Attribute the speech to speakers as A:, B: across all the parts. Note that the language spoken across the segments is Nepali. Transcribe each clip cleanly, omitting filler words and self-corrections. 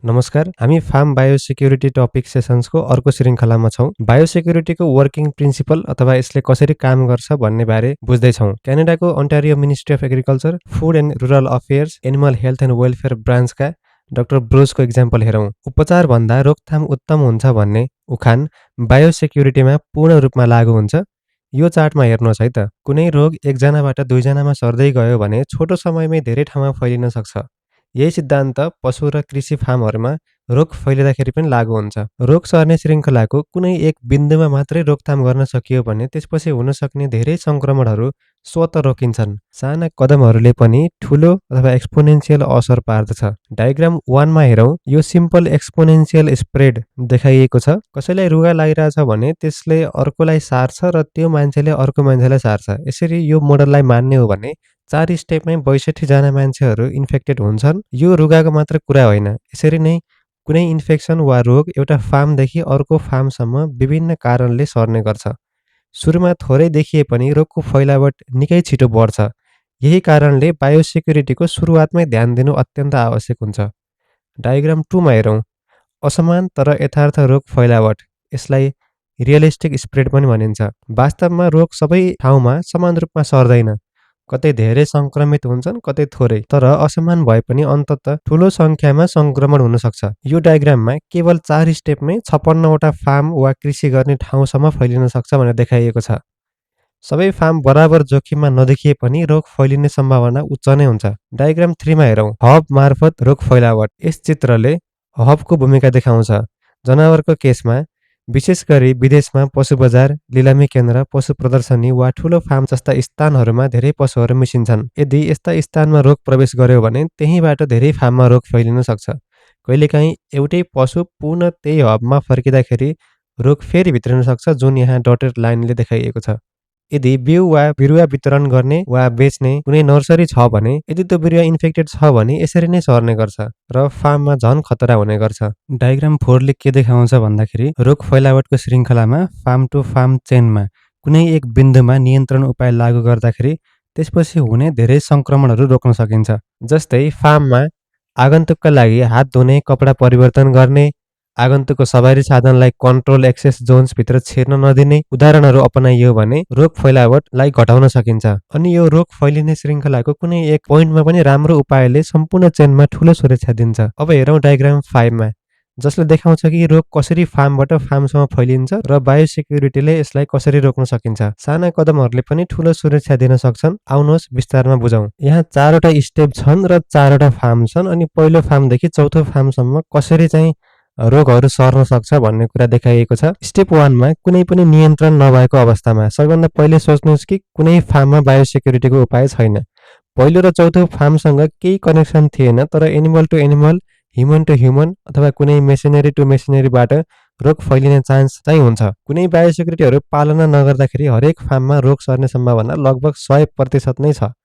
A: नमस्कार, हामी फार्म बायोसेक्युरिटी टपिक सेसन्सको अर्को श्रृङ्खलामा छौँ। बायोसेक्युरिटीको वर्किङ प्रिन्सिपल अथवा यसले कसरी काम गर्छ भन्ने बारे बुझ्दैछौँ। क्यानाडाको Ontario ministry of agriculture, food and rural affairs, animal health and welfare ब्रान्चका डाक्टर ब्रुसको इक्जाम्पल हेरौँ। उपचारभन्दा रोकथाम उत्तम हुन्छ भन्ने उखान बायोसेक्युरिटीमा पूर्ण रूपमा लागू हुन्छ। यो चार्टमा हेर्नुहोस् है त। कुनै रोग एकजनाबाट दुईजनामा सर्दै गयो भने छोटो समयमै धेरै ठाउँमा फैलिन सक्छ। यही सिद्धान्त पशु र कृषि फार्महरूमा रोग फैलिँदाखेरि पनि लागू हुन्छ। रोग सर्ने श्रृङ्खलाको कुनै एक बिन्दुमा मात्रै रोकथाम गर्न सकियो भने त्यसपछि हुन सक्ने धेरै सङ्क्रमणहरू स्वत रोकिन्छन्। साना कदमहरूले पनि ठुलो अथवा एक्सपोनेन्सियल असर पार्दछ। डायग्राम 1 मा हेरौँ। यो सिम्पल एक्सपोनेन्सियल स्प्रेड देखाइएको छ। कसैलाई रुगा लागिरहेछ भने त्यसले अर्कोलाई सार्छ र त्यो मान्छेले अर्को मान्छेलाई सार्छ। यसरी यो मोडललाई मान्ने हो भने 4 स्टेपमै 62 जना मान्छेहरू इन्फेक्टेड हुन्छन्। यो रुगाको मात्र कुरा होइन। यसरी नै कुनै इन्फेक्सन वा रोग एउटा फार्मदेखि अर्को फार्मसम्म विभिन्न कारणले सर्ने गर्छ। सुरुमा थोरै देखिए पनि रोगको फैलावट निकै छिटो बढ्छ। यही कारणले बायोसेक्युरिटीको सुरुवातमै ध्यान दिनु अत्यन्त आवश्यक हुन्छ। डायग्राम 2 मा हेरौँ। असमान तर यथार्थ रोग फैलावट, यसलाई रियलिस्टिक स्प्रेड पनि भनिन्छ। वास्तवमा रोग सबै ठाउँमा समान रूपमा सर्दैन। कतै धेरै सङ्क्रमित हुन्छन्, कतै थोरै। तर असमान भए पनि अन्ततः ठुलो सङ्ख्यामा सङ्क्रमण हुन सक्छ। यो डायग्राममा केवल 4 स्टेपमै 56 वटा फार्म वा कृषि गर्ने ठाउँसम्म फैलिन सक्छ भनेर देखाइएको छ। सबै फार्म बराबर जोखिममा नदेखिए पनि रोग फैलिने सम्भावना उच्च नै हुन्छ। डायग्राम 3 मा हेरौँ। हब मार्फत रोग फैलावट। यस चित्रले हबको भूमिका देखाउँछ। जनावरको केसमा विशेष गरी विदेशमा पशु बजार, लिलामी केन्द्र, पशु प्रदर्शनी वा ठुलो फार्म जस्ता स्थानहरूमा धेरै पशुहरू मिसिन्छन्। यदि यस्ता स्थानमा रोग प्रवेश गर्यो भने त्यहीँबाट धेरै फार्ममा रोग फैलिन सक्छ। कहिलेकाहीँ एउटै पशु पुनः त्यही हबमा फर्किँदाखेरि रोग फेरि भित्रिन सक्छ, जुन यहाँ डटेड लाइनले देखाइएको छ। यदि बिउ वा बिरुवा वितरण गर्ने वा बेच्ने कुनै नर्सरी छ भने यदि त्यो बिरुवा इन्फेक्टेड छ भने यसरी नै सर्ने गर्छ र फार्ममा झन खतरा हुने गर्छ। डायग्राम 4 ले के देखाउँछ भन्दाखेरि रोग फैलावटको श्रृङ्खलामा फार्म टु फार्म चेनमा कुनै एक बिन्दुमा नियन्त्रण उपाय लागू गर्दाखेरि त्यसपछि हुने धेरै सङ्क्रमणहरू रोक्न सकिन्छ। जस्तै फार्ममा आगन्तुकका लागि हात धुने, कपडा परिवर्तन गर्ने, आगन्तुकको सवारी साधनलाई कन्ट्रोल एक्सेस जोन्स भित्र छिर्न नदिने उदाहरणहरू अपनाइयो भने रोग फैलावटलाई घटाउन सकिन्छ। अनि यो रोग फैलिने श्रृङ्खलाको कुनै एक पोइन्टमा पनि राम्रो उपायले सम्पूर्ण चेनमा ठुलो सुरक्षा दिन्छ। अब हेरौँ डायग्राम 5 मा, जसले देखाउँछ कि रोग कसरी फार्मबाट फार्मसम्म फैलिन्छ र बायोसेक्युरिटीले यसलाई कसरी रोक्न सकिन्छ। साना कदमहरूले पनि ठुलो सुरक्षा दिन सक्छन्। आउनुहोस् विस्तारमा बुझौँ। यहाँ 4 वटा स्टेप छन् र 4 वटा फार्म छन् अनि पहिलो फार्मदेखि चौथो फार्मसम्म कसरी चाहिँ रोगहरू सर्न सक्छ भन्ने कुरा देखाइएको छ। स्टेप 1 मा कुनै पनि नियन्त्रण नभएको अवस्थामा सबैभन्दा पहिले सोच्नुहोस् कि कुनै फार्ममा बायोसेक्युरिटीको उपाय छैन। पहिलो र चौथो फार्मसँग केही कनेक्सन थिएन, तर animal to animal, human to human अथवा कुनै मेसिनरी टु मेसिनरीबाट रोग फैलिने चान्स चाहिँ हुन्छ। कुनै बायोसेक्युरिटीहरू पालना नगर्दाखेरि हरेक फार्ममा रोग सर्ने सम्भावना लगभग 100% नै छ।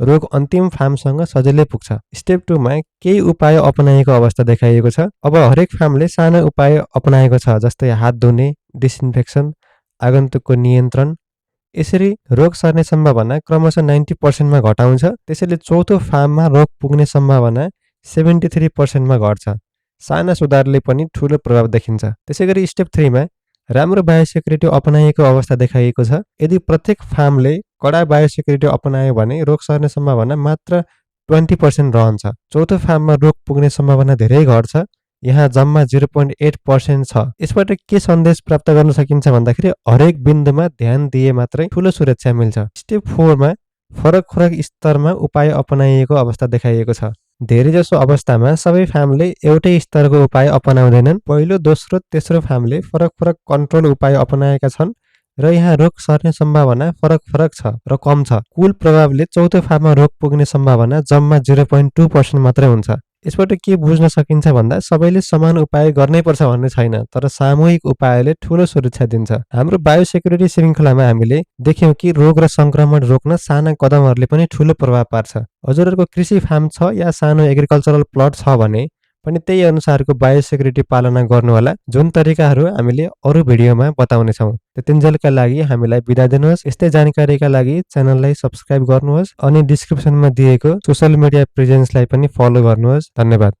A: रोग अन्तिम फार्मसँग सजिलै पुग्छ। स्टेप 2 मा केही उपाय अपनाएको अवस्था देखाइएको छ। अब हरेक फार्मले सानो उपाय अपनाएको छ, जस्तै हात धुने, डिसइन्फेक्सन, आगन्तुकको नियन्त्रण। यसरी रोग सर्ने सम्भावना क्रमशः 90% मा घटाउँछ। त्यसैले चौथो फार्ममा रोग पुग्ने सम्भावना 73% मा घट्छ। साना सुधारले पनि ठुलो प्रभाव देखिन्छ। त्यसैगरी स्टेप 3 मा राम्रो बायोसेक्युरिटी अपनाइएको अवस्था देखाइएको छ। यदि प्रत्येक फार्मले कडा बायोसेक्युरिटी अपनायो भने रोग सर्ने सम्भावना मात्र 20% रहन्छ। चौथो फार्ममा रोग पुग्ने सम्भावना धेरै घट्छ। यहाँ जम्मा 0.8% छ। यसबाट के सन्देश प्राप्त गर्न सकिन्छ भन्दाखेरि हरेक बिन्दुमा ध्यान दिए मात्रै ठुलो सुरक्षा मिल्छ। स्टेप 4 मा फरक स्तरमा उपाय अपनाइएको अवस्था देखाइएको छ। धेरैजसो अवस्थामा सबै फार्मले एउटै स्तरको उपाय अपनाउँदैनन्। पहिलो, दोस्रो, तेस्रो फार्मले फरक कन्ट्रोल उपाय अपनाएका छन् र यहाँ रोग सर्ने सम्भावना फरक छ र कम छ। कुल प्रभावले चौथो फार्ममा रोग पुग्ने सम्भावना जम्मा 0.2% मात्रै हुन्छ। यसबाट के बुझ्न सकिन्छ भन्दा सबैले समान उपाय गर्नैपर्छ भन्ने छैन, तर सामूहिक उपायले ठुलो सुरक्षा दिन्छ। हाम्रो बायोसेक्युरिटी श्रृङ्खलामा हामीले देख्यौँ कि रोग र सङ्क्रमण रोक्न साना कदमहरूले पनि ठुलो प्रभाव पार्छ। हजुरहरूको कृषि फार्म छ या सानो एग्रिकल्चरल प्लट छ भने पनि त्यही अनुसारको बायोसेक्युरिटी पालना गर्नुहोला, जुन तरिकाहरू हामीले अरू भिडियोमा बताउनेछौँ। त्यतिन्जेलका लागि हामीलाई बिदा दिनुहोस्। यस्तै जानकारीका लागि च्यानललाई सब्स्क्राइब गर्नुहोस् अनि डिस्क्रिप्सनमा दिएको सोसल मिडिया प्रेजेन्सलाई पनि फलो गर्नुहोस्। धन्यवाद।